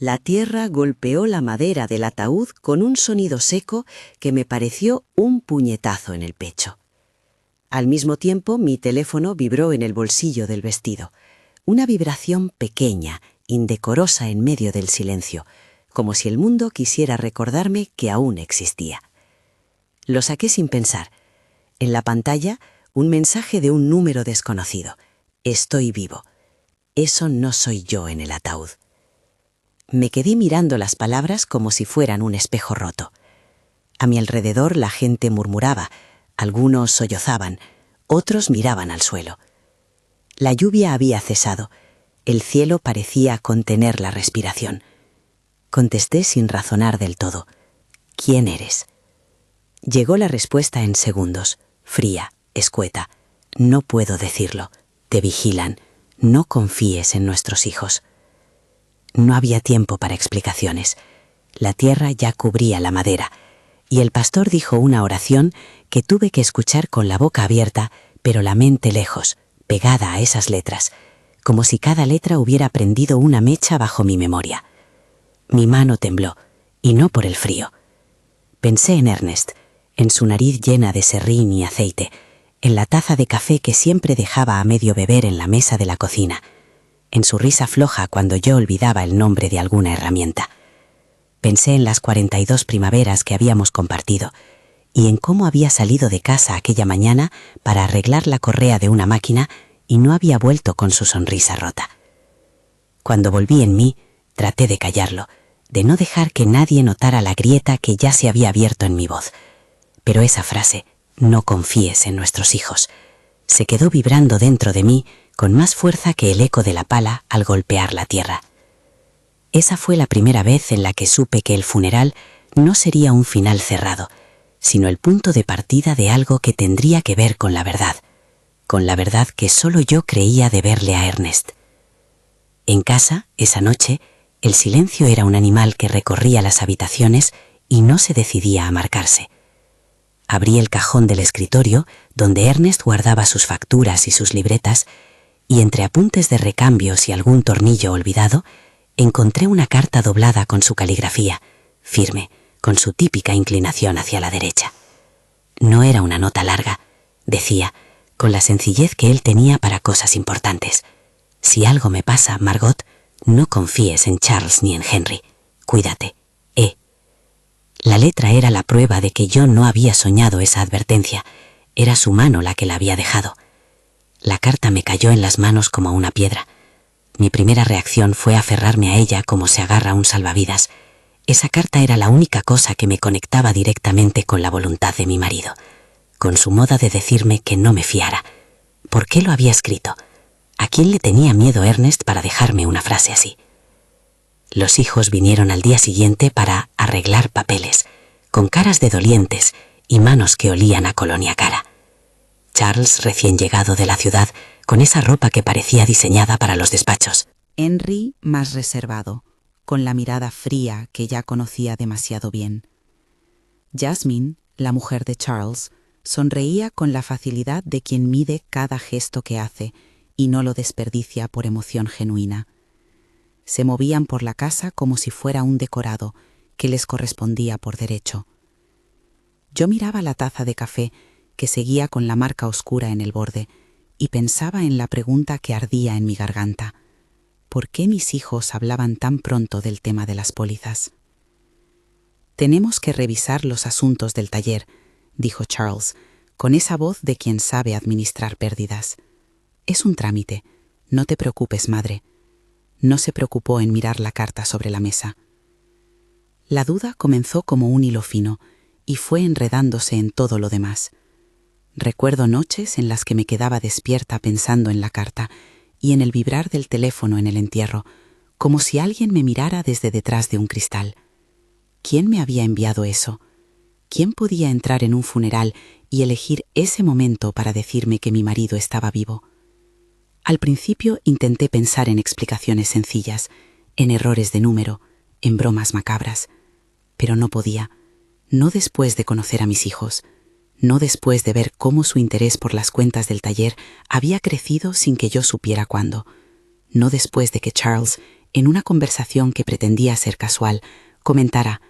La tierra golpeó la madera del ataúd con un sonido seco que me pareció un puñetazo en el pecho. Al mismo tiempo, mi teléfono vibró en el bolsillo del vestido. Una vibración pequeña, indecorosa en medio del silencio, como si el mundo quisiera recordarme que aún existía. Lo saqué sin pensar. En la pantalla, un mensaje de un número desconocido. Estoy vivo. Eso no soy yo en el ataúd. Me quedé mirando las palabras como si fueran un espejo roto. A mi alrededor la gente murmuraba, algunos sollozaban, otros miraban al suelo. La lluvia había cesado. El cielo parecía contener la respiración. Contesté sin razonar del todo. ¿Quién eres? Llegó la respuesta en segundos, fría, escueta. No puedo decirlo. Te vigilan. No confíes en nuestros hijos. No había tiempo para explicaciones. La tierra ya cubría la madera, y el pastor dijo una oración que tuve que escuchar con la boca abierta, pero la mente lejos, pegada a esas letras, como si cada letra hubiera prendido una mecha bajo mi memoria. Mi mano tembló, y no por el frío. Pensé en Ernest, en su nariz llena de serrín y aceite, en la taza de café que siempre dejaba a medio beber en la mesa de la cocina, en su risa floja cuando yo olvidaba el nombre de alguna herramienta. Pensé en las 42 primaveras que habíamos compartido y en cómo había salido de casa aquella mañana para arreglar la correa de una máquina y no había vuelto con su sonrisa rota. Cuando volví en mí, traté de callarlo, de no dejar que nadie notara la grieta que ya se había abierto en mi voz. Pero esa frase, no confíes en nuestros hijos, se quedó vibrando dentro de mí con más fuerza que el eco de la pala al golpear la tierra. Esa fue la primera vez en la que supe que el funeral no sería un final cerrado, sino el punto de partida de algo que tendría que ver con la verdad que solo yo creía deberle a Ernest. En casa, esa noche, el silencio era un animal que recorría las habitaciones y no se decidía a marcarse. Abrí el cajón del escritorio, donde Ernest guardaba sus facturas y sus libretas, y entre apuntes de recambios y algún tornillo olvidado, encontré una carta doblada con su caligrafía, firme, con su típica inclinación hacia la derecha. No era una nota larga, decía, con la sencillez que él tenía para cosas importantes. Si algo me pasa, Margot, no confíes en Charles ni en Henry. Cuídate. E. La letra era la prueba de que yo no había soñado esa advertencia. Era su mano la que la había dejado. La carta me cayó en las manos como una piedra. Mi primera reacción fue aferrarme a ella como se agarra a un salvavidas. Esa carta era la única cosa que me conectaba directamente con la voluntad de mi marido, con su moda de decirme que no me fiara. ¿Por qué lo había escrito? ¿A quién le tenía miedo Ernest para dejarme una frase así? Los hijos vinieron al día siguiente para arreglar papeles, con caras de dolientes y manos que olían a colonia cara. Charles, recién llegado de la ciudad, con esa ropa que parecía diseñada para los despachos. Henry, más reservado, con la mirada fría que ya conocía demasiado bien. Jasmine, la mujer de Charles, sonreía con la facilidad de quien mide cada gesto que hace y no lo desperdicia por emoción genuina. Se movían por la casa como si fuera un decorado que les correspondía por derecho. Yo miraba la taza de café que seguía con la marca oscura en el borde y pensaba en la pregunta que ardía en mi garganta. ¿Por qué mis hijos hablaban tan pronto del tema de las pólizas? «Tenemos que revisar los asuntos del taller», dijo Charles, con esa voz de quien sabe administrar pérdidas. «Es un trámite. No te preocupes, madre». No se preocupó en mirar la carta sobre la mesa. La duda comenzó como un hilo fino y fue enredándose en todo lo demás. Recuerdo noches en las que me quedaba despierta pensando en la carta y en el vibrar del teléfono en el entierro, como si alguien me mirara desde detrás de un cristal. ¿Quién me había enviado eso? ¿Quién podía entrar en un funeral y elegir ese momento para decirme que mi marido estaba vivo? Al principio intenté pensar en explicaciones sencillas, en errores de número, en bromas macabras, pero no podía, no después de conocer a mis hijos, no después de ver cómo su interés por las cuentas del taller había crecido sin que yo supiera cuándo, no después de que Charles, en una conversación que pretendía ser casual, comentara: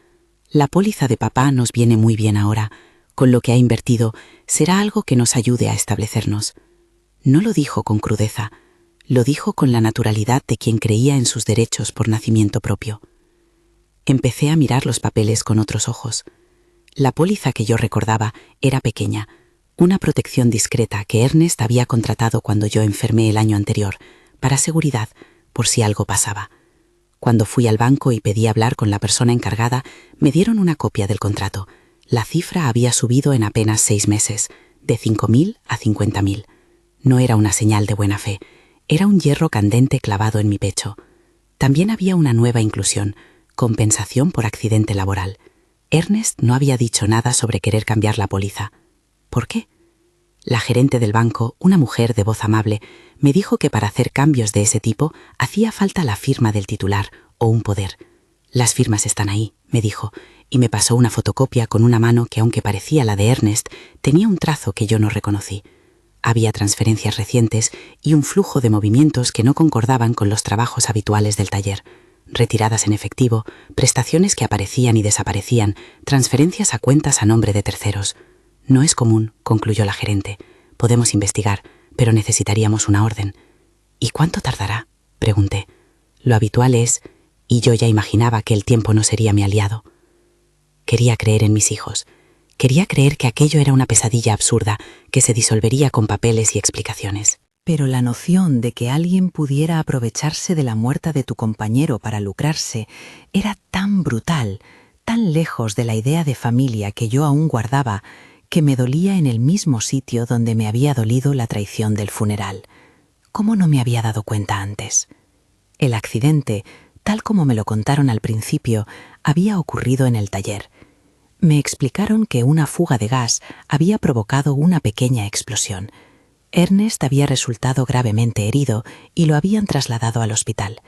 «La póliza de papá nos viene muy bien ahora. Con lo que ha invertido, será algo que nos ayude a establecernos». No lo dijo con crudeza, lo dijo con la naturalidad de quien creía en sus derechos por nacimiento propio. Empecé a mirar los papeles con otros ojos. La póliza que yo recordaba era pequeña, una protección discreta que Ernest había contratado cuando yo enfermé el año anterior, para seguridad, por si algo pasaba. Cuando fui al banco y pedí hablar con la persona encargada, me dieron una copia del contrato. La cifra había subido en apenas 6 meses, de 5.000 a 50.000. No era una señal de buena fe, era un hierro candente clavado en mi pecho. También había una nueva inclusión: compensación por accidente laboral. Ernest no había dicho nada sobre querer cambiar la póliza. ¿Por qué? La gerente del banco, una mujer de voz amable, me dijo que para hacer cambios de ese tipo hacía falta la firma del titular o un poder. «Las firmas están ahí», me dijo, y me pasó una fotocopia con una mano que, aunque parecía la de Ernest, tenía un trazo que yo no reconocí. Había transferencias recientes y un flujo de movimientos que no concordaban con los trabajos habituales del taller. Retiradas en efectivo, prestaciones que aparecían y desaparecían, transferencias a cuentas a nombre de terceros. «No es común», concluyó la gerente. «Podemos investigar, pero necesitaríamos una orden». «¿Y cuánto tardará?», pregunté. «Lo habitual es...», y yo ya imaginaba que el tiempo no sería mi aliado. Quería creer en mis hijos. Quería creer que aquello era una pesadilla absurda que se disolvería con papeles y explicaciones. Pero la noción de que alguien pudiera aprovecharse de la muerte de tu compañero para lucrarse era tan brutal, tan lejos de la idea de familia que yo aún guardaba, que me dolía en el mismo sitio donde me había dolido la traición del funeral. ¿Cómo no me había dado cuenta antes? El accidente, tal como me lo contaron al principio, había ocurrido en el taller. Me explicaron que una fuga de gas había provocado una pequeña explosión. Ernest había resultado gravemente herido y lo habían trasladado al hospital.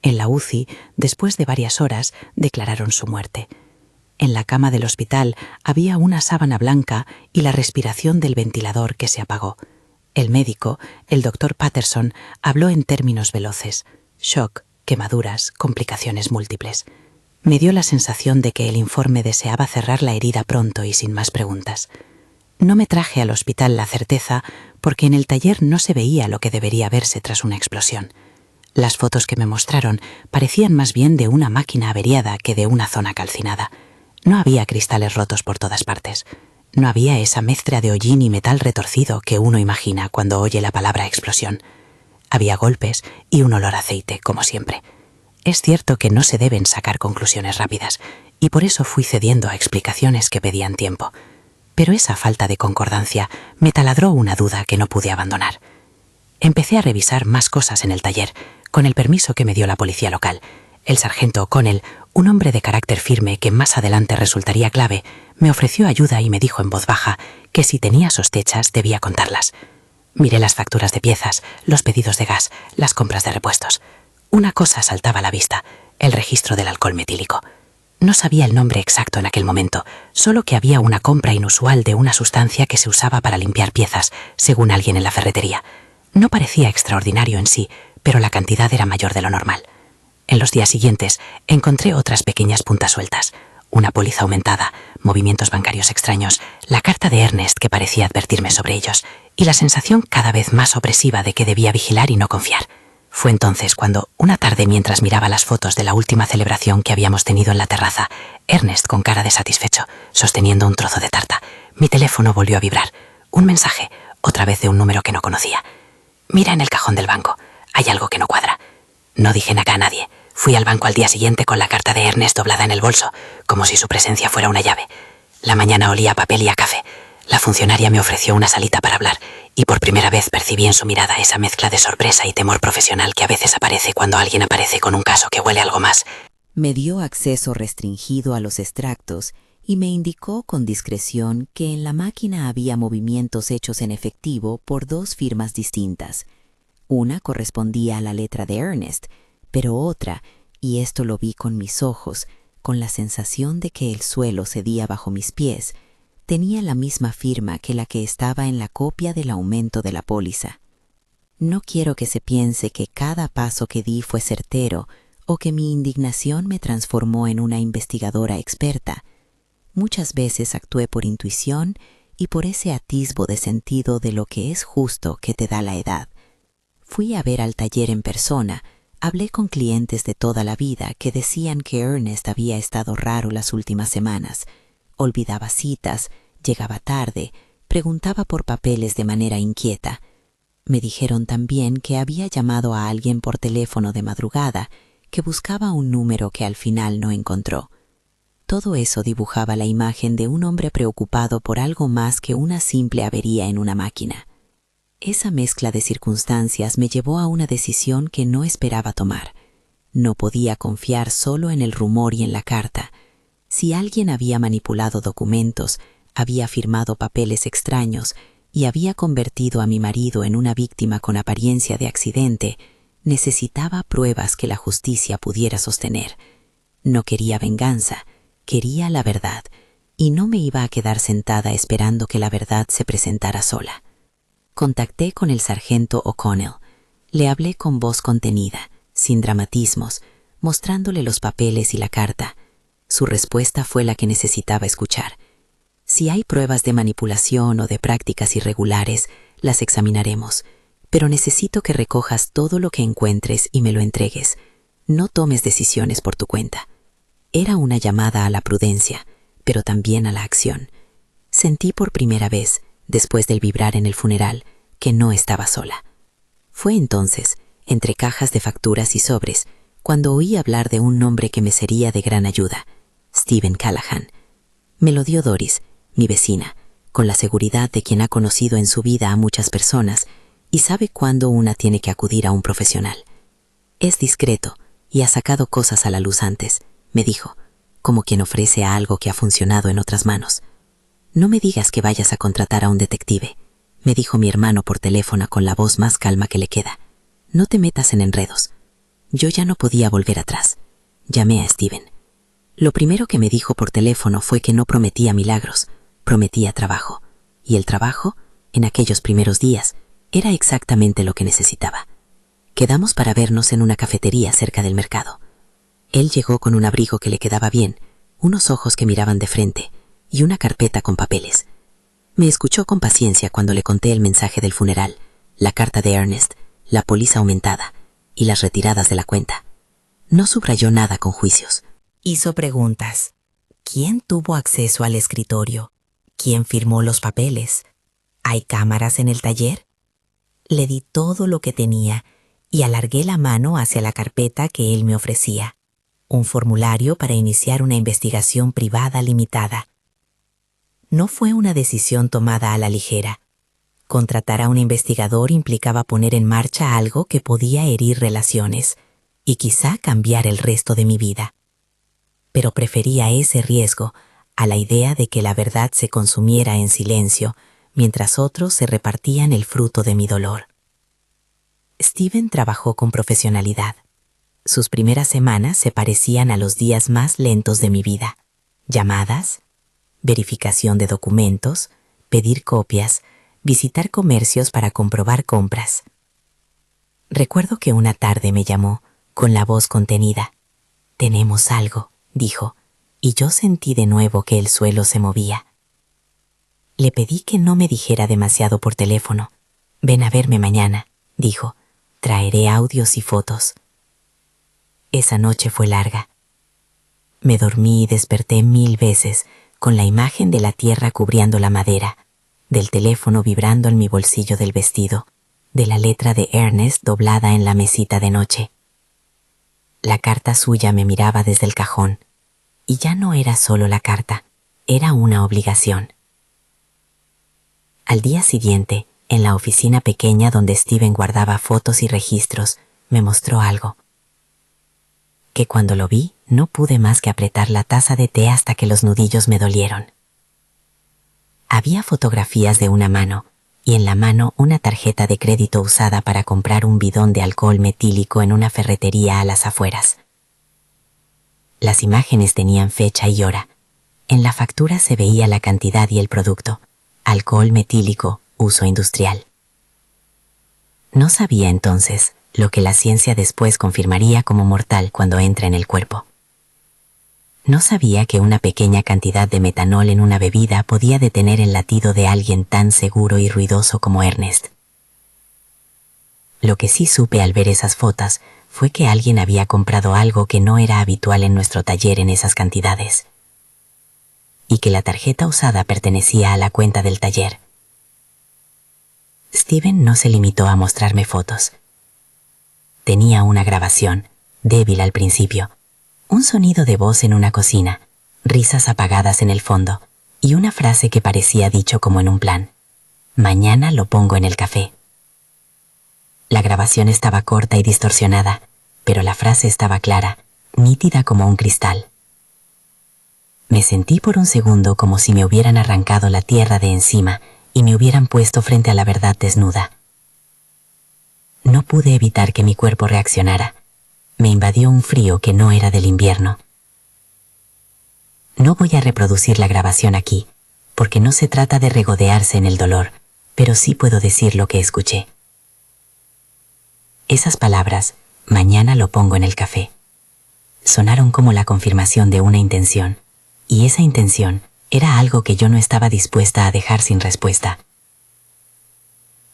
En la UCI, después de varias horas, declararon su muerte. En la cama del hospital había una sábana blanca y la respiración del ventilador que se apagó. El médico, el doctor Patterson, habló en términos veloces: shock, quemaduras, complicaciones múltiples. Me dio la sensación de que el informe deseaba cerrar la herida pronto y sin más preguntas. No me traje al hospital la certeza porque en el taller no se veía lo que debería verse tras una explosión. Las fotos que me mostraron parecían más bien de una máquina averiada que de una zona calcinada. No había cristales rotos por todas partes. No había esa mezcla de hollín y metal retorcido que uno imagina cuando oye la palabra explosión. Había golpes y un olor a aceite, como siempre. Es cierto que no se deben sacar conclusiones rápidas, y por eso fui cediendo a explicaciones que pedían tiempo. Pero esa falta de concordancia me taladró una duda que no pude abandonar. Empecé a revisar más cosas en el taller, con el permiso que me dio la policía local. El sargento O'Connell, un hombre de carácter firme que más adelante resultaría clave, me ofreció ayuda y me dijo en voz baja que si tenía sospechas debía contarlas. Miré las facturas de piezas, los pedidos de gas, las compras de repuestos. Una cosa saltaba a la vista: el registro del alcohol metílico. No sabía el nombre exacto en aquel momento, solo que había una compra inusual de una sustancia que se usaba para limpiar piezas, según alguien en la ferretería. No parecía extraordinario en sí, pero la cantidad era mayor de lo normal. En los días siguientes encontré otras pequeñas puntas sueltas: una póliza aumentada, movimientos bancarios extraños, la carta de Ernest que parecía advertirme sobre ellos, y la sensación cada vez más opresiva de que debía vigilar y no confiar. Fue entonces cuando, una tarde mientras miraba las fotos de la última celebración que habíamos tenido en la terraza, Ernest con cara de satisfecho, sosteniendo un trozo de tarta, mi teléfono volvió a vibrar. Un mensaje, otra vez de un número que no conocía. «Mira en el cajón del banco, hay algo que no cuadra». No dije nada a nadie. Fui al banco al día siguiente con la carta de Ernest doblada en el bolso, como si su presencia fuera una llave. La mañana olía a papel y a café. La funcionaria me ofreció una salita para hablar, y por primera vez percibí en su mirada esa mezcla de sorpresa y temor profesional que a veces aparece cuando alguien aparece con un caso que huele algo más. Me dio acceso restringido a los extractos y me indicó con discreción que en la máquina había movimientos hechos en efectivo por 2 firmas distintas. Una correspondía a la letra de Ernest, pero otra, y esto lo vi con mis ojos, con la sensación de que el suelo cedía bajo mis pies, tenía la misma firma que la que estaba en la copia del aumento de la póliza. No quiero que se piense que cada paso que di fue certero o que mi indignación me transformó en una investigadora experta. Muchas veces actué por intuición y por ese atisbo de sentido de lo que es justo que te da la edad. Fui a ver al taller en persona, hablé con clientes de toda la vida que decían que Ernest había estado raro las últimas semanas. Olvidaba citas, llegaba tarde, preguntaba por papeles de manera inquieta. Me dijeron también que había llamado a alguien por teléfono de madrugada, que buscaba un número que al final no encontró. Todo eso dibujaba la imagen de un hombre preocupado por algo más que una simple avería en una máquina. Esa mezcla de circunstancias me llevó a una decisión que no esperaba tomar. No podía confiar solo en el rumor y en la carta. Si alguien había manipulado documentos, había firmado papeles extraños y había convertido a mi marido en una víctima con apariencia de accidente, necesitaba pruebas que la justicia pudiera sostener. No quería venganza, quería la verdad, y no me iba a quedar sentada esperando que la verdad se presentara sola. Contacté con el sargento O'Connell. Le hablé con voz contenida, sin dramatismos, mostrándole los papeles y la carta. Su respuesta fue la que necesitaba escuchar. Si hay pruebas de manipulación o de prácticas irregulares, las examinaremos, pero necesito que recojas todo lo que encuentres y me lo entregues. No tomes decisiones por tu cuenta. Era una llamada a la prudencia, pero también a la acción. Sentí por primera vez, después del vibrar en el funeral, que no estaba sola. Fue entonces, entre cajas de facturas y sobres, cuando oí hablar de un nombre que me sería de gran ayuda, Stephen Callahan. Me lo dio Doris, mi vecina, con la seguridad de quien ha conocido en su vida a muchas personas y sabe cuándo una tiene que acudir a un profesional. Es discreto y ha sacado cosas a la luz antes, me dijo, como quien ofrece algo que ha funcionado en otras manos. No me digas que vayas a contratar a un detective, me dijo mi hermano por teléfono con la voz más calma que le queda. No te metas en enredos. Yo ya no podía volver atrás. Llamé a Stephen. Lo primero que me dijo por teléfono fue que no prometía milagros, prometía trabajo. Y el trabajo, en aquellos primeros días, era exactamente lo que necesitaba. Quedamos para vernos en una cafetería cerca del mercado. Él llegó con un abrigo que le quedaba bien, unos ojos que miraban de frente y una carpeta con papeles. Me escuchó con paciencia cuando le conté el mensaje del funeral, la carta de Ernest, la póliza aumentada y las retiradas de la cuenta. No subrayó nada con juicios. Hizo preguntas. ¿Quién tuvo acceso al escritorio? ¿Quién firmó los papeles? ¿Hay cámaras en el taller? Le di todo lo que tenía y alargué la mano hacia la carpeta que él me ofrecía. Un formulario para iniciar una investigación privada limitada. No fue una decisión tomada a la ligera. Contratar a un investigador implicaba poner en marcha algo que podía herir relaciones y quizá cambiar el resto de mi vida. Pero prefería ese riesgo a la idea de que la verdad se consumiera en silencio mientras otros se repartían el fruto de mi dolor. Stephen trabajó con profesionalidad. Sus primeras semanas se parecían a los días más lentos de mi vida. Llamadas, verificación de documentos, pedir copias, visitar comercios para comprobar compras. Recuerdo que una tarde me llamó, con la voz contenida. «Tenemos algo», dijo, y yo sentí de nuevo que el suelo se movía. Le pedí que no me dijera demasiado por teléfono. «Ven a verme mañana», dijo. «Traeré audios y fotos». Esa noche fue larga. Me dormí y desperté 1000 veces con la imagen de la tierra cubriendo la madera, del teléfono vibrando en mi bolsillo del vestido, de la letra de Ernest doblada en la mesita de noche. La carta suya me miraba desde el cajón, y ya no era solo la carta, era una obligación. Al día siguiente, en la oficina pequeña donde Stephen guardaba fotos y registros, me mostró algo. Que cuando lo vi, no pude más que apretar la taza de té hasta que los nudillos me dolieron. Había fotografías de una mano, y en la mano una tarjeta de crédito usada para comprar un bidón de alcohol metílico en una ferretería a las afueras. Las imágenes tenían fecha y hora. En la factura se veía la cantidad y el producto. Alcohol metílico, uso industrial. No sabía entonces, lo que la ciencia después confirmaría como mortal cuando entra en el cuerpo. No sabía que una pequeña cantidad de metanol en una bebida podía detener el latido de alguien tan seguro y ruidoso como Ernest. Lo que sí supe al ver esas fotos fue que alguien había comprado algo que no era habitual en nuestro taller en esas cantidades, y que la tarjeta usada pertenecía a la cuenta del taller. Steven no se limitó a mostrarme fotos. Tenía una grabación, débil al principio, un sonido de voz en una cocina, risas apagadas en el fondo, y una frase que parecía dicho como en un plan: mañana lo pongo en el café. La grabación estaba corta y distorsionada, pero la frase estaba clara, nítida como un cristal. Me sentí por un segundo como si me hubieran arrancado la tierra de encima y me hubieran puesto frente a la verdad desnuda. No pude evitar que mi cuerpo reaccionara. Me invadió un frío que no era del invierno. No voy a reproducir la grabación aquí, porque no se trata de regodearse en el dolor, pero sí puedo decir lo que escuché. Esas palabras, mañana lo pongo en el café, sonaron como la confirmación de una intención, y esa intención era algo que yo no estaba dispuesta a dejar sin respuesta.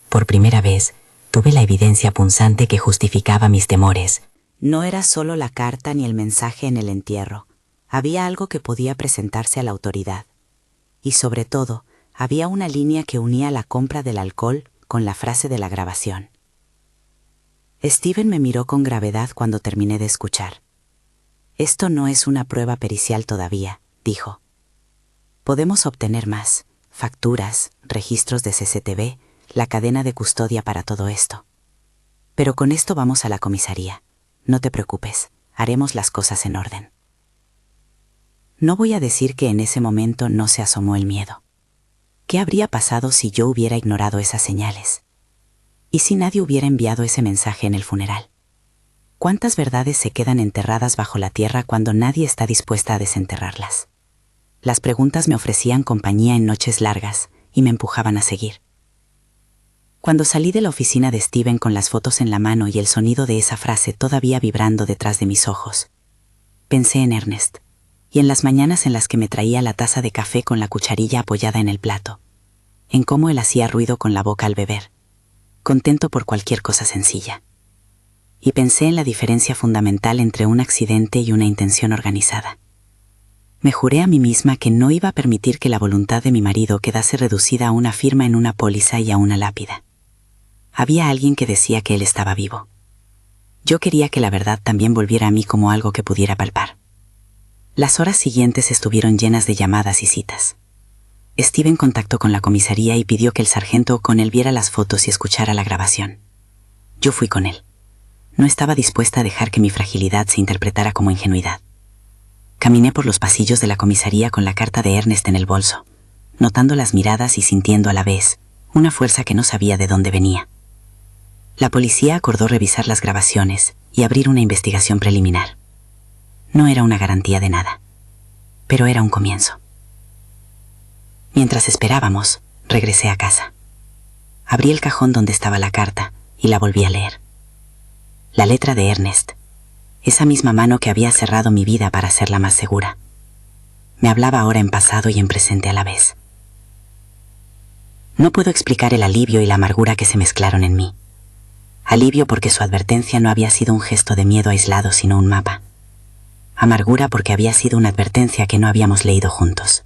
Por primera vez, tuve la evidencia punzante que justificaba mis temores. No era solo la carta ni el mensaje en el entierro. Había algo que podía presentarse a la autoridad. Y sobre todo, había una línea que unía la compra del alcohol con la frase de la grabación. Steven me miró con gravedad cuando terminé de escuchar. Esto no es una prueba pericial todavía, dijo. Podemos obtener más: facturas, registros de CCTV, la cadena de custodia para todo esto. Pero con esto vamos a la comisaría. No te preocupes, haremos las cosas en orden. No voy a decir que en ese momento no se asomó el miedo. ¿Qué habría pasado si yo hubiera ignorado esas señales? ¿Y si nadie hubiera enviado ese mensaje en el funeral? ¿Cuántas verdades se quedan enterradas bajo la tierra cuando nadie está dispuesta a desenterrarlas? Las preguntas me ofrecían compañía en noches largas y me empujaban a seguir. Cuando salí de la oficina de Steven con las fotos en la mano y el sonido de esa frase todavía vibrando detrás de mis ojos, pensé en Ernest y en las mañanas en las que me traía la taza de café con la cucharilla apoyada en el plato, en cómo él hacía ruido con la boca al beber, contento por cualquier cosa sencilla. Y pensé en la diferencia fundamental entre un accidente y una intención organizada. Me juré a mí misma que no iba a permitir que la voluntad de mi marido quedase reducida a una firma en una póliza y a una lápida. Había alguien que decía que él estaba vivo. Yo quería que la verdad también volviera a mí como algo que pudiera palpar. Las horas siguientes estuvieron llenas de llamadas y citas. Steven contactó con la comisaría y pidió que el sargento O'Connell viera las fotos y escuchara la grabación. Yo fui con él. No estaba dispuesta a dejar que mi fragilidad se interpretara como ingenuidad. Caminé por los pasillos de la comisaría con la carta de Ernest en el bolso, notando las miradas y sintiendo a la vez una fuerza que no sabía de dónde venía. La policía acordó revisar las grabaciones y abrir una investigación preliminar. No era una garantía de nada, pero era un comienzo. Mientras esperábamos, regresé a casa. Abrí el cajón donde estaba la carta y la volví a leer. La letra de Ernest, esa misma mano que había cerrado mi vida para hacerla más segura, me hablaba ahora en pasado y en presente a la vez. No puedo explicar el alivio y la amargura que se mezclaron en mí. Alivio porque su advertencia no había sido un gesto de miedo aislado, sino un mapa. Amargura porque había sido una advertencia que no habíamos leído juntos.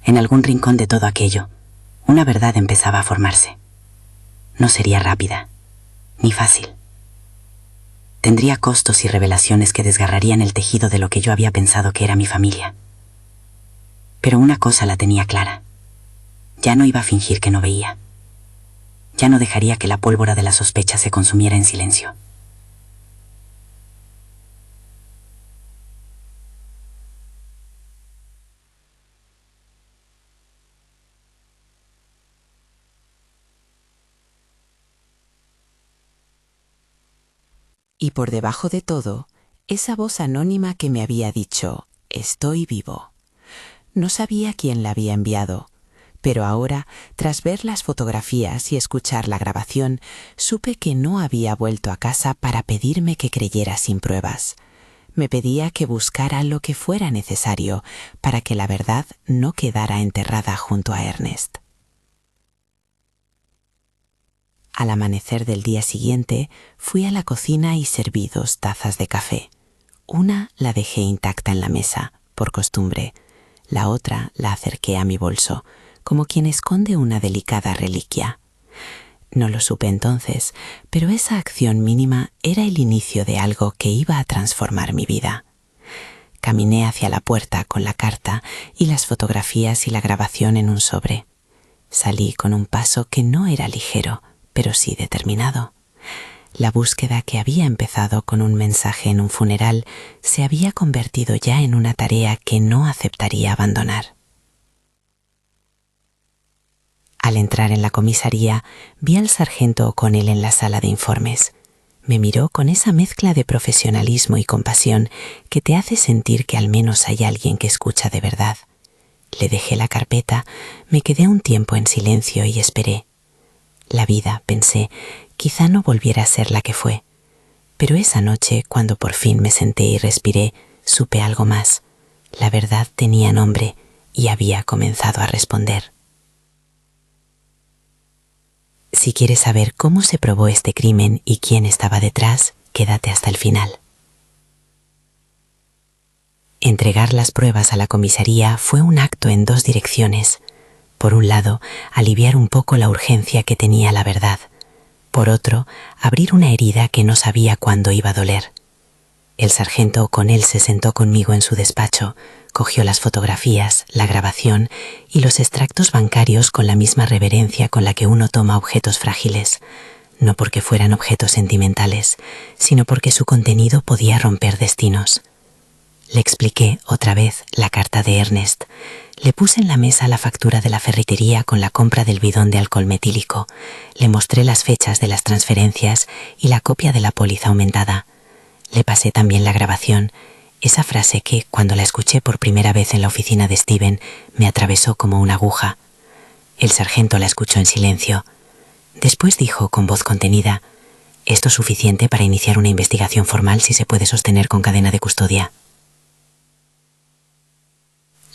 En algún rincón de todo aquello, una verdad empezaba a formarse. No sería rápida, ni fácil. Tendría costos y revelaciones que desgarrarían el tejido de lo que yo había pensado que era mi familia. Pero una cosa la tenía clara. Ya no iba a fingir que no veía. Ya no dejaría que la pólvora de la sospecha se consumiera en silencio. Y por debajo de todo, esa voz anónima que me había dicho: estoy vivo. No sabía quién la había enviado, Pero ahora, tras ver las fotografías y escuchar la grabación, supe que no había vuelto a casa para pedirme que creyera sin pruebas. Me pedía que buscara lo que fuera necesario para que la verdad no quedara enterrada junto a Ernest. Al amanecer del día siguiente, fui a la cocina y serví 2 tazas de café. Una la dejé intacta en la mesa, por costumbre. La otra la acerqué a mi bolso, como quien esconde una delicada reliquia. No lo supe entonces, pero esa acción mínima era el inicio de algo que iba a transformar mi vida. Caminé hacia la puerta con la carta y las fotografías y la grabación en un sobre. Salí con un paso que no era ligero, pero sí determinado. La búsqueda que había empezado con un mensaje en un funeral se había convertido ya en una tarea que no aceptaría abandonar. Al entrar en la comisaría, vi al sargento O'Connell en la sala de informes. Me miró con esa mezcla de profesionalismo y compasión que te hace sentir que al menos hay alguien que escucha de verdad. Le dejé la carpeta, me quedé un tiempo en silencio y esperé. La vida, pensé, quizá no volviera a ser la que fue. Pero esa noche, cuando por fin me senté y respiré, supe algo más. La verdad tenía nombre y había comenzado a responder. Si quieres saber cómo se probó este crimen y quién estaba detrás, quédate hasta el final. Entregar las pruebas a la comisaría fue un acto en 2 direcciones. Por un lado, aliviar un poco la urgencia que tenía la verdad. Por otro, abrir una herida que no sabía cuándo iba a doler. El sargento O'Connell se sentó conmigo en su despacho, cogió las fotografías, la grabación y los extractos bancarios con la misma reverencia con la que uno toma objetos frágiles, no porque fueran objetos sentimentales, sino porque su contenido podía romper destinos. Le expliqué otra vez la carta de Ernest. Le puse en la mesa la factura de la ferretería con la compra del bidón de alcohol metílico. Le mostré las fechas de las transferencias y la copia de la póliza aumentada. Le pasé también la grabación, esa frase que, cuando la escuché por primera vez en la oficina de Steven, me atravesó como una aguja. El sargento la escuchó en silencio. Después dijo con voz contenida: «Esto es suficiente para iniciar una investigación formal si se puede sostener con cadena de custodia».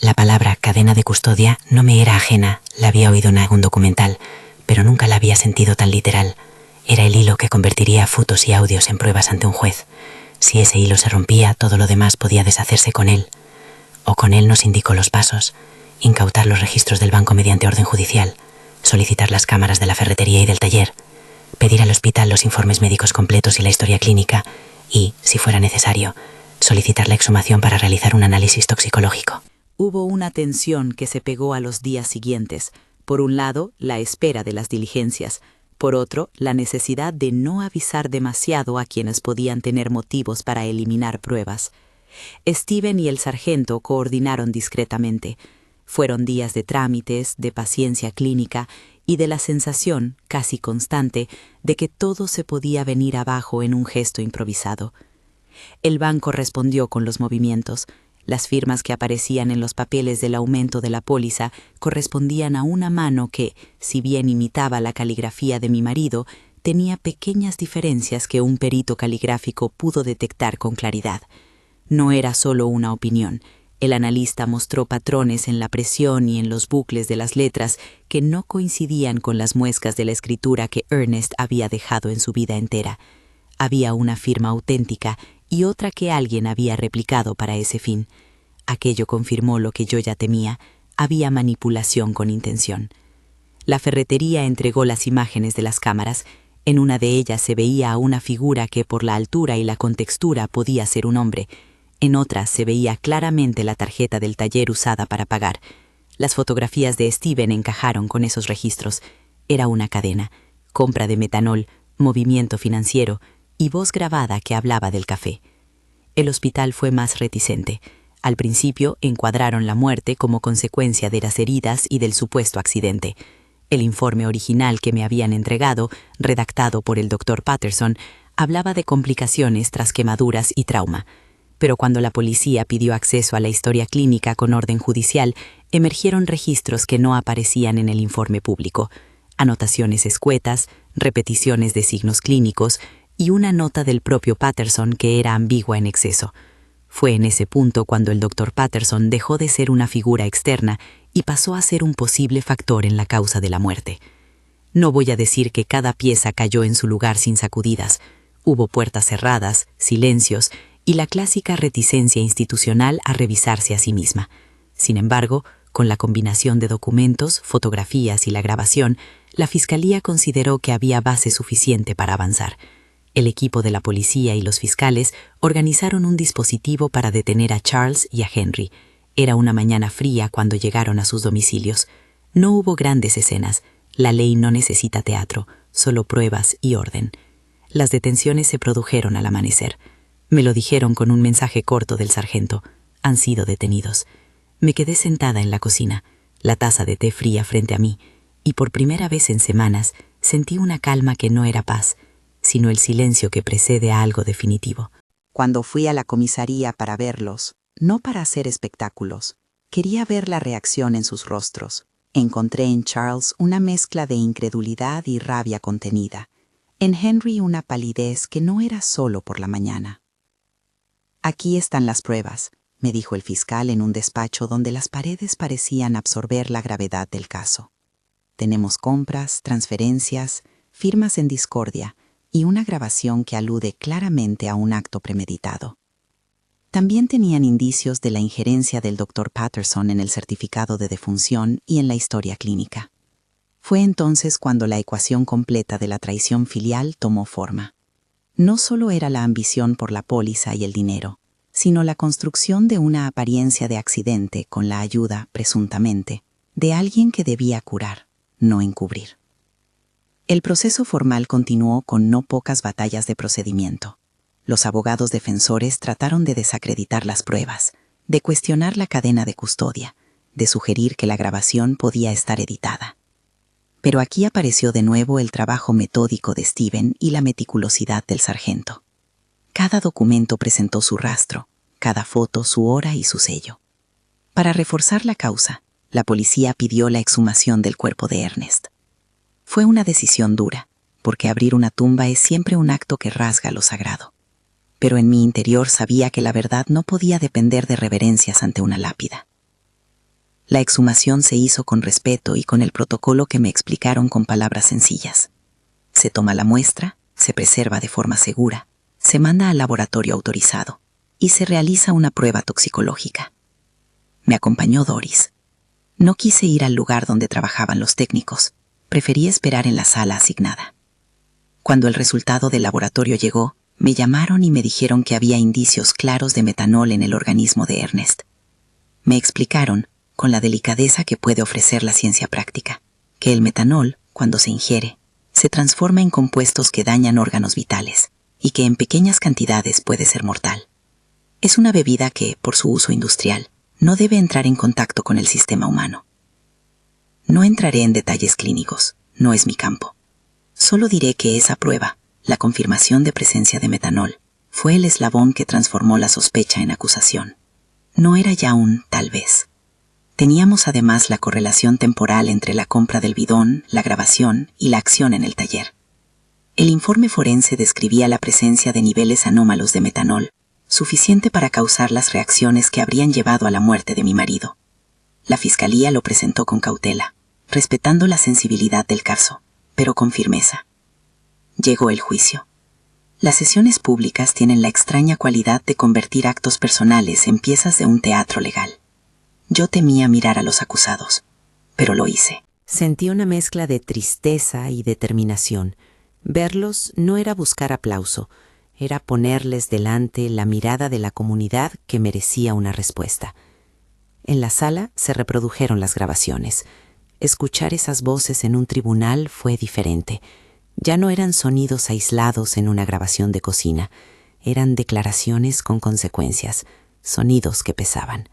La palabra cadena de custodia no me era ajena, la había oído en algún documental, pero nunca la había sentido tan literal. Era el hilo que convertiría fotos y audios en pruebas ante un juez. Si ese hilo se rompía, todo lo demás podía deshacerse con él. O'Connell nos indicó los pasos: incautar los registros del banco mediante orden judicial, solicitar las cámaras de la ferretería y del taller, pedir al hospital los informes médicos completos y la historia clínica y, si fuera necesario, solicitar la exhumación para realizar un análisis toxicológico. Hubo una tensión que se pegó a los días siguientes. Por un lado, la espera de las diligencias. Por otro, la necesidad de no avisar demasiado a quienes podían tener motivos para eliminar pruebas. Steven y el sargento coordinaron discretamente. Fueron días de trámites, de paciencia clínica y de la sensación, casi constante, de que todo se podía venir abajo en un gesto improvisado. El banco respondió con los movimientos. Las firmas que aparecían en los papeles del aumento de la póliza correspondían a una mano que, si bien imitaba la caligrafía de mi marido, tenía pequeñas diferencias que un perito caligráfico pudo detectar con claridad. No era solo una opinión. El analista mostró patrones en la presión y en los bucles de las letras que no coincidían con las muescas de la escritura que Ernest había dejado en su vida entera. Había una firma auténtica y otra que alguien había replicado para ese fin. Aquello confirmó lo que yo ya temía: había manipulación con intención. La ferretería entregó las imágenes de las cámaras. En una de ellas se veía a una figura que por la altura y la contextura podía ser un hombre. En otra se veía claramente la tarjeta del taller usada para pagar. Las fotografías de Steven encajaron con esos registros. Era una cadena: compra de metanol, movimiento financiero y voz grabada que hablaba del café. El hospital fue más reticente. Al principio encuadraron la muerte como consecuencia de las heridas y del supuesto accidente. El informe original que me habían entregado, redactado por el Dr. Patterson, hablaba de complicaciones tras quemaduras y trauma. pero cuando la policía pidió acceso a la historia clínica con orden judicial, emergieron registros que no aparecían en el informe público: anotaciones escuetas, repeticiones de signos clínicos y una nota del propio Patterson que era ambigua en exceso. Fue en ese punto cuando el Dr. Patterson dejó de ser una figura externa y pasó a ser un posible factor en la causa de la muerte. No voy a decir que cada pieza cayó en su lugar sin sacudidas. Hubo puertas cerradas, silencios y la clásica reticencia institucional a revisarse a sí misma. Sin embargo, con la combinación de documentos, fotografías y la grabación, la Fiscalía consideró que había base suficiente para avanzar. El equipo de la policía y los fiscales organizaron un dispositivo para detener a Charles y a Henry. Era una mañana fría cuando llegaron a sus domicilios. No hubo grandes escenas. La ley no necesita teatro, solo pruebas y orden. Las detenciones se produjeron al amanecer. Me lo dijeron con un mensaje corto del sargento. Han sido detenidos. Me quedé sentada en la cocina, la taza de té fría frente a mí, y por primera vez en semanas sentí una calma que no era paz, sino el silencio que precede a algo definitivo. Cuando fui a la comisaría para verlos, no para hacer espectáculos, quería ver la reacción en sus rostros. Encontré en Charles una mezcla de incredulidad y rabia contenida. En Henry una palidez que no era solo por la mañana. Aquí están las pruebas, me dijo el fiscal en un despacho donde las paredes parecían absorber la gravedad del caso. Tenemos compras, transferencias, firmas en discordia y una grabación que alude claramente a un acto premeditado. También tenían indicios de la injerencia del Dr. Patterson en el certificado de defunción y en la historia clínica. Fue entonces cuando la ecuación completa de la traición filial tomó forma. No solo era la ambición por la póliza y el dinero, sino la construcción de una apariencia de accidente con la ayuda, presuntamente, de alguien que debía curar, no encubrir. El proceso formal continuó con no pocas batallas de procedimiento. Los abogados defensores trataron de desacreditar las pruebas, de cuestionar la cadena de custodia, de sugerir que la grabación podía estar editada. Pero aquí apareció de nuevo el trabajo metódico de Steven y la meticulosidad del sargento. Cada documento presentó su rastro, cada foto su hora y su sello. Para reforzar la causa, la policía pidió la exhumación del cuerpo de Ernest. Fue una decisión dura, porque abrir una tumba es siempre un acto que rasga lo sagrado. Pero en mi interior sabía que la verdad no podía depender de reverencias ante una lápida. La exhumación se hizo con respeto y con el protocolo que me explicaron con palabras sencillas. Se toma la muestra, se preserva de forma segura, se manda al laboratorio autorizado y se realiza una prueba toxicológica. Me acompañó Doris. No quise ir al lugar donde trabajaban los técnicos, preferí esperar en la sala asignada. Cuando el resultado del laboratorio llegó, me llamaron y me dijeron que había indicios claros de metanol en el organismo de Ernest. Me explicaron, con la delicadeza que puede ofrecer la ciencia práctica, que el metanol, cuando se ingiere, se transforma en compuestos que dañan órganos vitales y que en pequeñas cantidades puede ser mortal. Es una bebida que, por su uso industrial, no debe entrar en contacto con el sistema humano. No entraré en detalles clínicos, no es mi campo. Solo diré que esa prueba, la confirmación de presencia de metanol, fue el eslabón que transformó la sospecha en acusación. No era ya un tal vez. Teníamos además la correlación temporal entre la compra del bidón, la grabación y la acción en el taller. El informe forense describía la presencia de niveles anómalos de metanol, suficiente para causar las reacciones que habrían llevado a la muerte de mi marido. La fiscalía lo presentó con cautela, respetando la sensibilidad del caso, pero con firmeza. Llegó el juicio. Las sesiones públicas tienen la extraña cualidad de convertir actos personales en piezas de un teatro legal. Yo temía mirar a los acusados, pero lo hice. Sentí una mezcla de tristeza y determinación. Verlos no era buscar aplauso, era ponerles delante la mirada de la comunidad que merecía una respuesta. En la sala se reprodujeron las grabaciones. Escuchar esas voces en un tribunal fue diferente. Ya no eran sonidos aislados en una grabación de cocina, eran declaraciones con consecuencias, sonidos que pesaban.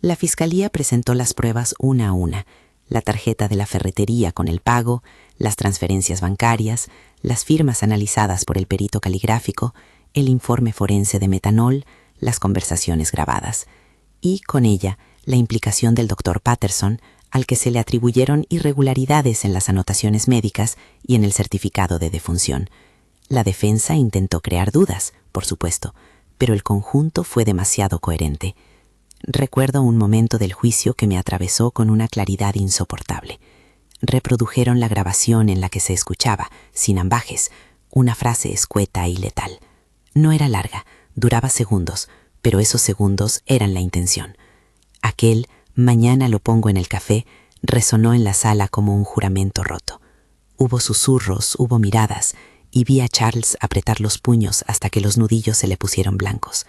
La fiscalía presentó las pruebas una a una, la tarjeta de la ferretería con el pago, las transferencias bancarias, las firmas analizadas por el perito caligráfico, el informe forense de metanol, las conversaciones grabadas, y, con ella, la implicación del Dr. Patterson, al que se le atribuyeron irregularidades en las anotaciones médicas y en el certificado de defunción. La defensa intentó crear dudas, por supuesto, pero el conjunto fue demasiado coherente. Recuerdo un momento del juicio que me atravesó con una claridad insoportable. Reprodujeron la grabación en la que se escuchaba, sin ambajes, una frase escueta y letal. No era larga, duraba segundos, pero esos segundos eran la intención. Aquel "mañana lo pongo en el café" resonó en la sala como un juramento roto. Hubo susurros, hubo miradas, y vi a Charles apretar los puños hasta que los nudillos se le pusieron blancos.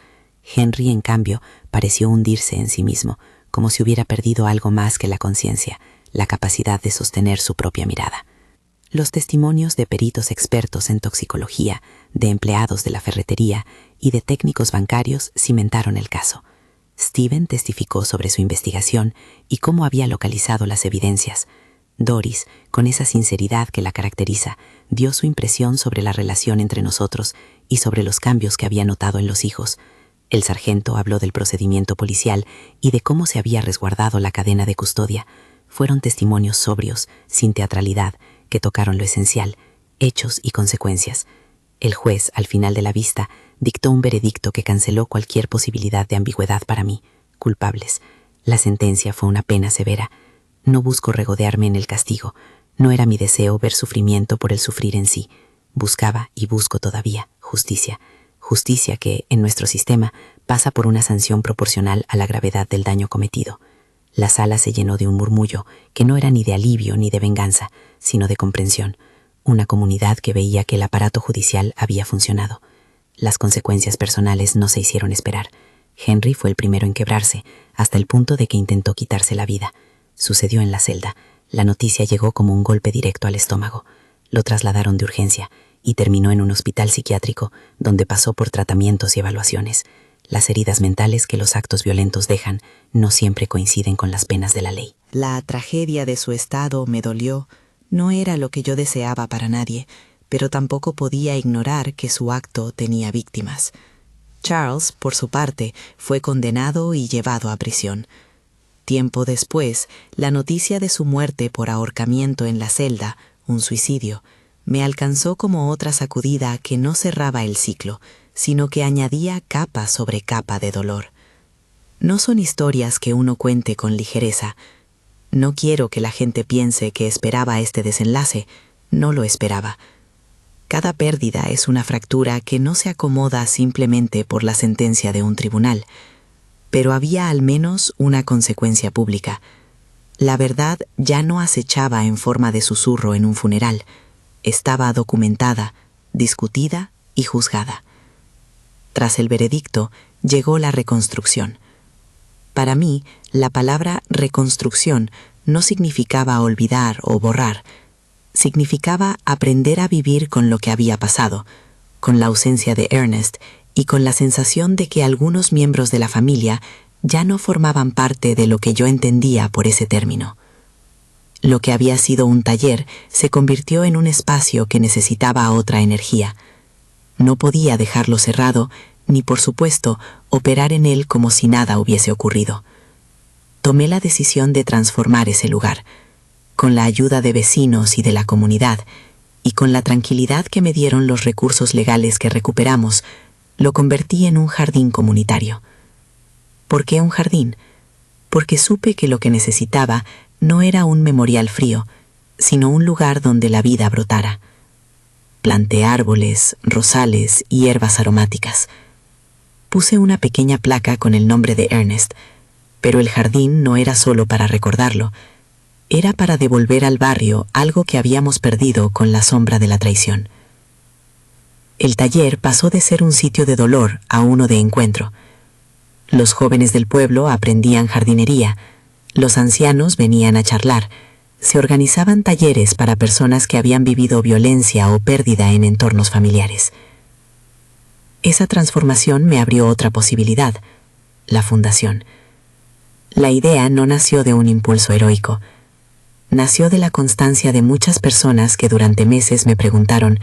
Henry, en cambio, pareció hundirse en sí mismo, como si hubiera perdido algo más que la conciencia, la capacidad de sostener su propia mirada. Los testimonios de peritos expertos en toxicología, de empleados de la ferretería y de técnicos bancarios cimentaron el caso. Stephen testificó sobre su investigación y cómo había localizado las evidencias. Doris, con esa sinceridad que la caracteriza, dio su impresión sobre la relación entre nosotros y sobre los cambios que había notado en los hijos. El sargento habló del procedimiento policial y de cómo se había resguardado la cadena de custodia. Fueron testimonios sobrios, sin teatralidad, que tocaron lo esencial, hechos y consecuencias. El juez, al final de la vista, dictó un veredicto que canceló cualquier posibilidad de ambigüedad para mí. Culpables. La sentencia fue una pena severa. No busco regodearme en el castigo. No era mi deseo ver sufrimiento por el sufrir en sí. Buscaba y busco todavía justicia. Justicia que, en nuestro sistema, pasa por una sanción proporcional a la gravedad del daño cometido. La sala se llenó de un murmullo que no era ni de alivio ni de venganza, sino de comprensión. Una comunidad que veía que el aparato judicial había funcionado. Las consecuencias personales no se hicieron esperar. Henry fue el primero en quebrarse, hasta el punto de que intentó quitarse la vida. Sucedió en la celda. La noticia llegó como un golpe directo al estómago. Lo trasladaron de urgencia y terminó en un hospital psiquiátrico donde pasó por tratamientos y evaluaciones. Las heridas mentales que los actos violentos dejan no siempre coinciden con las penas de la ley. La tragedia de su estado me dolió. No era lo que yo deseaba para nadie, pero tampoco podía ignorar que su acto tenía víctimas. Charles, por su parte, fue condenado y llevado a prisión. Tiempo después, la noticia de su muerte por ahorcamiento en la celda, un suicidio, me alcanzó como otra sacudida que no cerraba el ciclo, sino que añadía capa sobre capa de dolor. No son historias que uno cuente con ligereza. No quiero que la gente piense que esperaba este desenlace. No lo esperaba. Cada pérdida es una fractura que no se acomoda simplemente por la sentencia de un tribunal. Pero había al menos una consecuencia pública. La verdad ya no acechaba en forma de susurro en un funeral. Estaba documentada, discutida y juzgada. Tras el veredicto, llegó la reconstrucción. Para mí, la palabra reconstrucción no significaba olvidar o borrar. Significaba aprender a vivir con lo que había pasado, con la ausencia de Ernest y con la sensación de que algunos miembros de la familia ya no formaban parte de lo que yo entendía por ese término. Lo que había sido un taller se convirtió en un espacio que necesitaba otra energía. No podía dejarlo cerrado, ni por supuesto operar en él como si nada hubiese ocurrido. Tomé la decisión de transformar ese lugar, con la ayuda de vecinos y de la comunidad, y con la tranquilidad que me dieron los recursos legales que recuperamos, lo convertí en un jardín comunitario. ¿Por qué un jardín? Porque supe que lo que necesitaba no era un memorial frío, sino un lugar donde la vida brotara. Planté árboles, rosales y hierbas aromáticas. Puse una pequeña placa con el nombre de Ernest, pero el jardín no era solo para recordarlo, era para devolver al barrio algo que habíamos perdido con la sombra de la traición. El taller pasó de ser un sitio de dolor a uno de encuentro. Los jóvenes del pueblo aprendían jardinería, los ancianos venían a charlar, se organizaban talleres para personas que habían vivido violencia o pérdida en entornos familiares. Esa transformación me abrió otra posibilidad, la fundación. La idea no nació de un impulso heroico. Nació de la constancia de muchas personas que durante meses me preguntaron,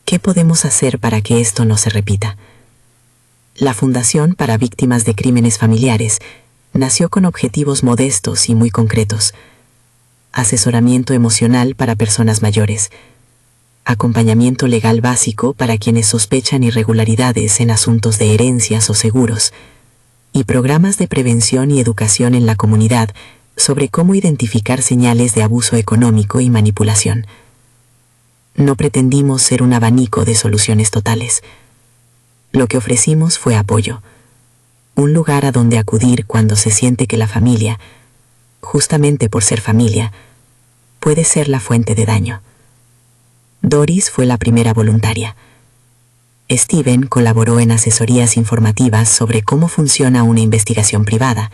¿qué podemos hacer para que esto no se repita? La Fundación para Víctimas de Crímenes Familiares nació con objetivos modestos y muy concretos: asesoramiento emocional para personas mayores, acompañamiento legal básico para quienes sospechan irregularidades en asuntos de herencias o seguros, y programas de prevención y educación en la comunidad sobre cómo identificar señales de abuso económico y manipulación. No pretendimos ser un abanico de soluciones totales. Lo que ofrecimos fue apoyo, un lugar a donde acudir cuando se siente que la familia, justamente por ser familia, puede ser la fuente de daño. Doris fue la primera voluntaria. Steven colaboró en asesorías informativas sobre cómo funciona una investigación privada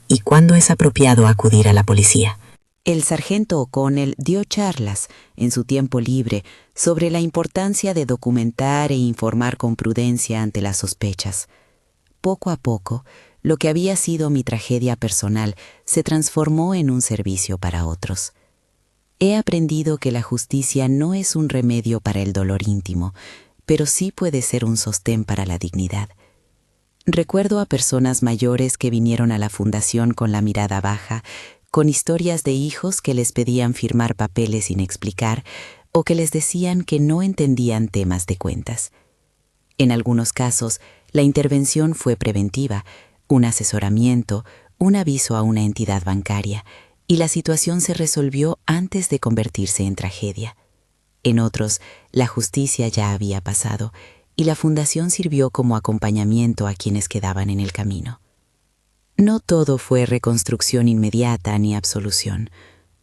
y cuándo es apropiado acudir a la policía. El sargento O'Connell dio charlas en su tiempo libre sobre la importancia de documentar e informar con prudencia ante las sospechas. Poco a poco, lo que había sido mi tragedia personal se transformó en un servicio para otros. He aprendido que la justicia no es un remedio para el dolor íntimo, pero sí puede ser un sostén para la dignidad. Recuerdo a personas mayores que vinieron a la fundación con la mirada baja, con historias de hijos que les pedían firmar papeles sin explicar o que les decían que no entendían temas de cuentas. En algunos casos, la intervención fue preventiva, un asesoramiento, un aviso a una entidad bancaria, y la situación se resolvió antes de convertirse en tragedia. En otros, la justicia ya había pasado y la fundación sirvió como acompañamiento a quienes quedaban en el camino. No todo fue reconstrucción inmediata ni absolución.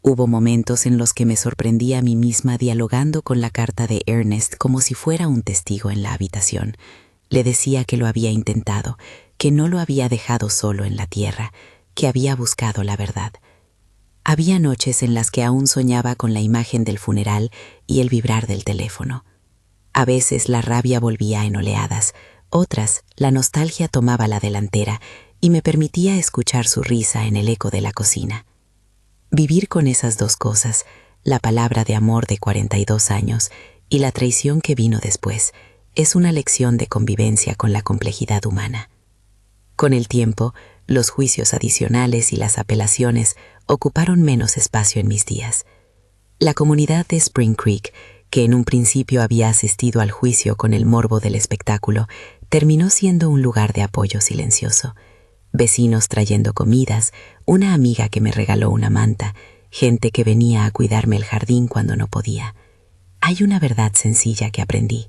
Hubo momentos en los que me sorprendí a mí misma dialogando con la carta de Ernest como si fuera un testigo en la habitación. Le decía que lo había intentado, que no lo había dejado solo en la tierra, que había buscado la verdad. Había noches en las que aún soñaba con la imagen del funeral y el vibrar del teléfono. A veces la rabia volvía en oleadas, otras la nostalgia tomaba la delantera y me permitía escuchar su risa en el eco de la cocina. Vivir con esas dos cosas, la palabra de amor de 42 años y la traición que vino después, es una lección de convivencia con la complejidad humana. Con el tiempo, los juicios adicionales y las apelaciones ocuparon menos espacio en mis días. La comunidad de Spring Creek, que en un principio había asistido al juicio con el morbo del espectáculo, terminó siendo un lugar de apoyo silencioso. Vecinos trayendo comidas, una amiga que me regaló una manta, gente que venía a cuidarme el jardín cuando no podía. Hay una verdad sencilla que aprendí: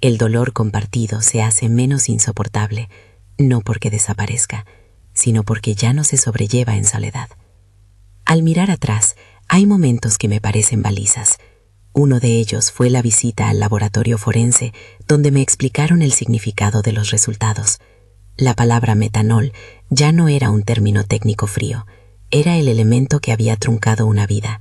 el dolor compartido se hace menos insoportable, no porque desaparezca, sino porque ya no se sobrelleva en soledad. Al mirar atrás, hay momentos que me parecen balizas. Uno de ellos fue la visita al laboratorio forense, donde me explicaron el significado de los resultados. La palabra metanol ya no era un término técnico frío, era el elemento que había truncado una vida.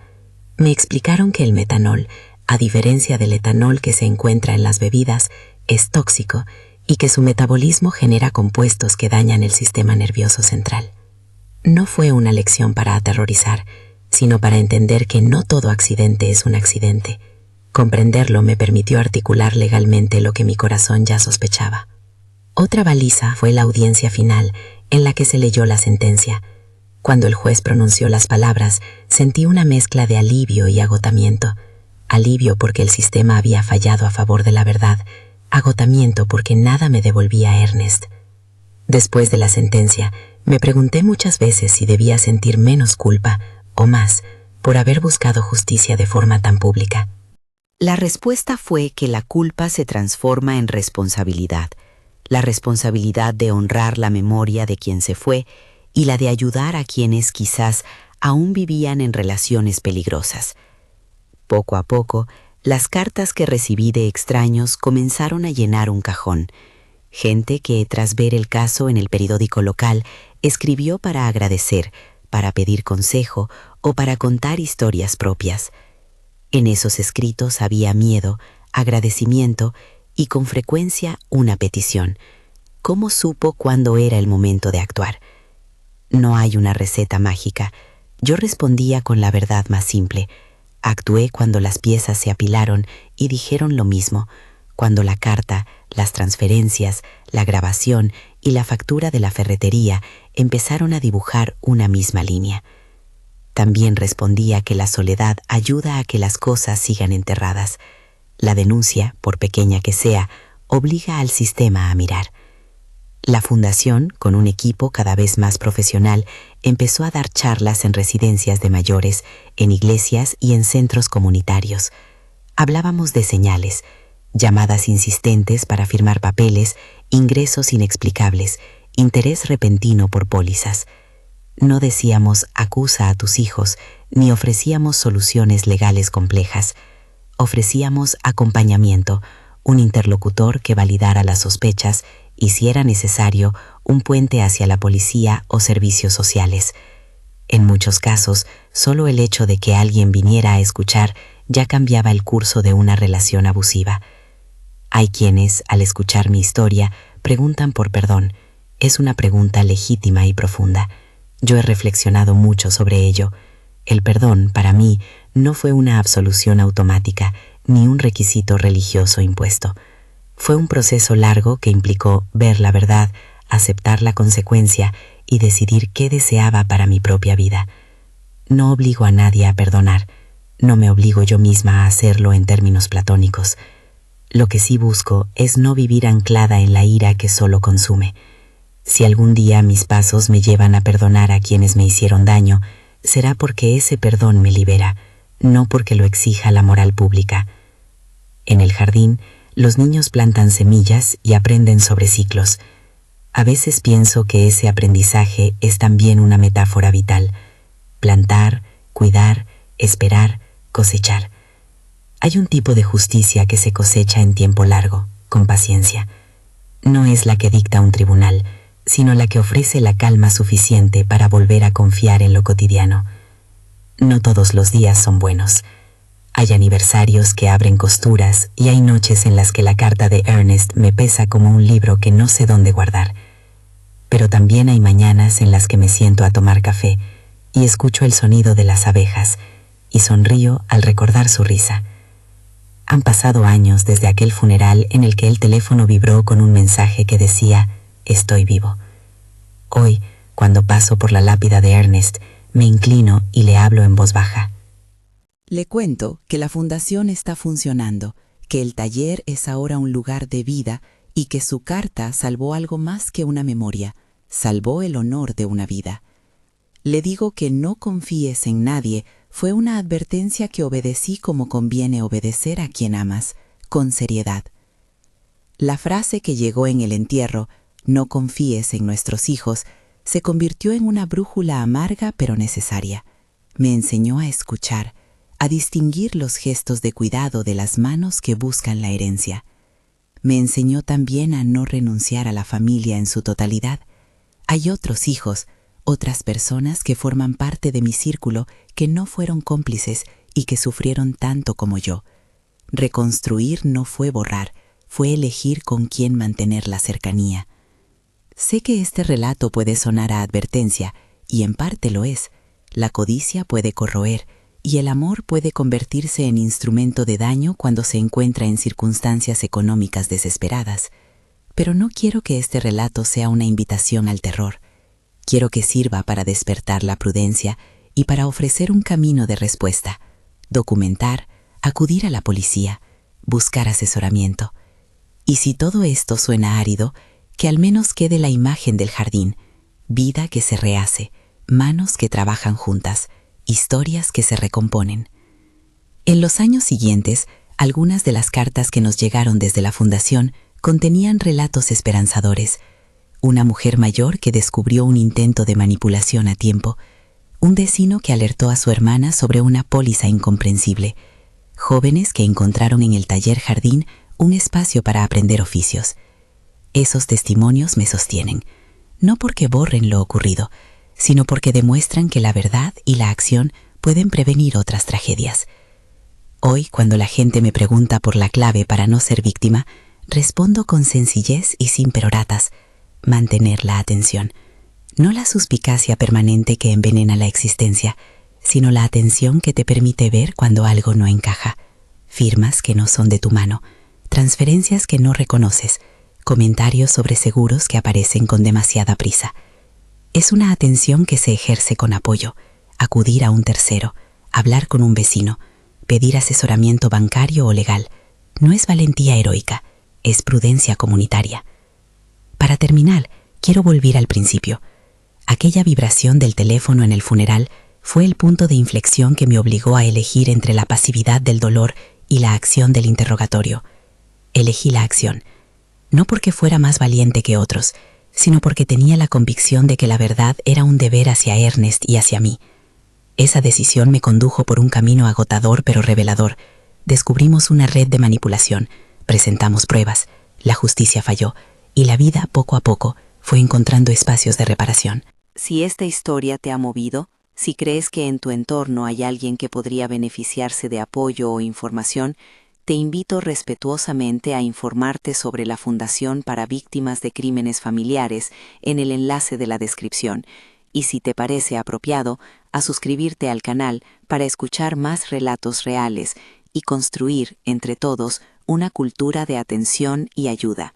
Me explicaron que el metanol, a diferencia del etanol que se encuentra en las bebidas, es tóxico y que su metabolismo genera compuestos que dañan el sistema nervioso central. No fue una lección para aterrorizar, sino para entender que no todo accidente es un accidente. Comprenderlo me permitió articular legalmente lo que mi corazón ya sospechaba. Otra baliza fue la audiencia final, en la que se leyó la sentencia. Cuando el juez pronunció las palabras, sentí una mezcla de alivio y agotamiento. Alivio porque el sistema había fallado a favor de la verdad, agotamiento porque nada me devolvía a Ernest. Después de la sentencia, me pregunté muchas veces si debía sentir menos culpa o más por haber buscado justicia de forma tan pública. La respuesta fue que la culpa se transforma en responsabilidad, la responsabilidad de honrar la memoria de quien se fue y la de ayudar a quienes quizás aún vivían en relaciones peligrosas. Poco a poco, las cartas que recibí de extraños comenzaron a llenar un cajón. Gente que, tras ver el caso en el periódico local, escribió para agradecer, para pedir consejo o para contar historias propias. En esos escritos había miedo, agradecimiento y con frecuencia una petición. ¿Cómo supo cuándo era el momento de actuar? No hay una receta mágica. Yo respondía con la verdad más simple. Actué cuando las piezas se apilaron y dijeron lo mismo, cuando la carta, las transferencias, la grabación y la factura de la ferretería empezaron a dibujar una misma línea. También respondía que la soledad ayuda a que las cosas sigan enterradas. La denuncia, por pequeña que sea, obliga al sistema a mirar. La fundación, con un equipo cada vez más profesional, empezó a dar charlas en residencias de mayores, en iglesias y en centros comunitarios. Hablábamos de señales, llamadas insistentes para firmar papeles, ingresos inexplicables, interés repentino por pólizas. No decíamos acusa a tus hijos, ni ofrecíamos soluciones legales complejas. Ofrecíamos acompañamiento, un interlocutor que validara las sospechas y, si era necesario, un puente hacia la policía o servicios sociales. En muchos casos, solo el hecho de que alguien viniera a escuchar ya cambiaba el curso de una relación abusiva. Hay quienes, al escuchar mi historia, preguntan por perdón. Es una pregunta legítima y profunda. Yo he reflexionado mucho sobre ello. El perdón, para mí, no fue una absolución automática, ni un requisito religioso impuesto. Fue un proceso largo que implicó ver la verdad, aceptar la consecuencia y decidir qué deseaba para mi propia vida. No obligo a nadie a perdonar. No me obligo yo misma a hacerlo en términos platónicos. Lo que sí busco es no vivir anclada en la ira que solo consume. Si algún día mis pasos me llevan a perdonar a quienes me hicieron daño, será porque ese perdón me libera, no porque lo exija la moral pública. En el jardín, los niños plantan semillas y aprenden sobre ciclos. A veces pienso que ese aprendizaje es también una metáfora vital. Plantar, cuidar, esperar, cosechar. Hay un tipo de justicia que se cosecha en tiempo largo, con paciencia. No es la que dicta un tribunal, sino la que ofrece la calma suficiente para volver a confiar en lo cotidiano. No todos los días son buenos. Hay aniversarios que abren costuras y hay noches en las que la carta de Ernest me pesa como un libro que no sé dónde guardar. Pero también hay mañanas en las que me siento a tomar café y escucho el sonido de las abejas y sonrío al recordar su risa. Han pasado años desde aquel funeral en el que el teléfono vibró con un mensaje que decía: estoy vivo. Hoy, cuando paso por la lápida de Ernest, me inclino y le hablo en voz baja. Le cuento que la fundación está funcionando, que el taller es ahora un lugar de vida y que su carta salvó algo más que una memoria, salvó el honor de una vida. Le digo que no confíes en nadie, fue una advertencia que obedecí como conviene obedecer a quien amas, con seriedad. La frase que llegó en el entierro, no confíes en nuestros hijos, se convirtió en una brújula amarga pero necesaria. Me enseñó a escuchar, a distinguir los gestos de cuidado de las manos que buscan la herencia. Me enseñó también a no renunciar a la familia en su totalidad. Hay otros hijos, otras personas que forman parte de mi círculo que no fueron cómplices y que sufrieron tanto como yo. Reconstruir no fue borrar, fue elegir con quién mantener la cercanía. Sé que este relato puede sonar a advertencia, y en parte lo es. La codicia puede corroer, y el amor puede convertirse en instrumento de daño cuando se encuentra en circunstancias económicas desesperadas. Pero no quiero que este relato sea una invitación al terror. Quiero que sirva para despertar la prudencia y para ofrecer un camino de respuesta, documentar, acudir a la policía, buscar asesoramiento. Y si todo esto suena árido, que al menos quede la imagen del jardín, vida que se rehace, manos que trabajan juntas, historias que se recomponen. En los años siguientes, algunas de las cartas que nos llegaron desde la fundación contenían relatos esperanzadores. Una mujer mayor que descubrió un intento de manipulación a tiempo, un vecino que alertó a su hermana sobre una póliza incomprensible, jóvenes que encontraron en el taller jardín un espacio para aprender oficios. Esos testimonios me sostienen, no porque borren lo ocurrido, sino porque demuestran que la verdad y la acción pueden prevenir otras tragedias. Hoy, cuando la gente me pregunta por la clave para no ser víctima, respondo con sencillez y sin peroratas: mantener la atención. No la suspicacia permanente que envenena la existencia, sino la atención que te permite ver cuando algo no encaja. Firmas que no son de tu mano, transferencias que no reconoces, comentarios sobre seguros que aparecen con demasiada prisa. Es una atención que se ejerce con apoyo, acudir a un tercero, hablar con un vecino, pedir asesoramiento bancario o legal. No es valentía heroica, es prudencia comunitaria. Para terminar, quiero volver al principio. Aquella vibración del teléfono en el funeral fue el punto de inflexión que me obligó a elegir entre la pasividad del dolor y la acción del interrogatorio. Elegí la acción, no porque fuera más valiente que otros, sino porque tenía la convicción de que la verdad era un deber hacia Ernest y hacia mí. Esa decisión me condujo por un camino agotador pero revelador. Descubrimos una red de manipulación, presentamos pruebas, la justicia falló, y la vida, poco a poco, fue encontrando espacios de reparación. Si esta historia te ha movido, si crees que en tu entorno hay alguien que podría beneficiarse de apoyo o información, te invito respetuosamente a informarte sobre la Fundación para Víctimas de Crímenes Familiares en el enlace de la descripción, y si te parece apropiado, a suscribirte al canal para escuchar más relatos reales y construir, entre todos, una cultura de atención y ayuda.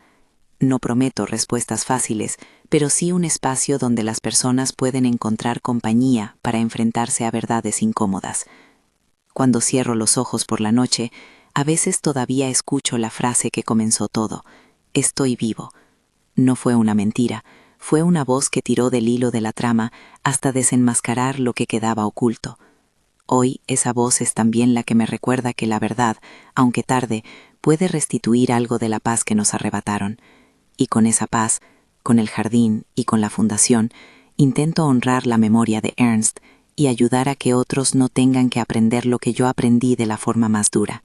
No prometo respuestas fáciles, pero sí un espacio donde las personas pueden encontrar compañía para enfrentarse a verdades incómodas. Cuando cierro los ojos por la noche, a veces todavía escucho la frase que comenzó todo: estoy vivo. No fue una mentira, fue una voz que tiró del hilo de la trama hasta desenmascarar lo que quedaba oculto. Hoy esa voz es también la que me recuerda que la verdad, aunque tarde, puede restituir algo de la paz que nos arrebataron. Y con esa paz, con el jardín y con la fundación, intento honrar la memoria de Ernst y ayudar a que otros no tengan que aprender lo que yo aprendí de la forma más dura.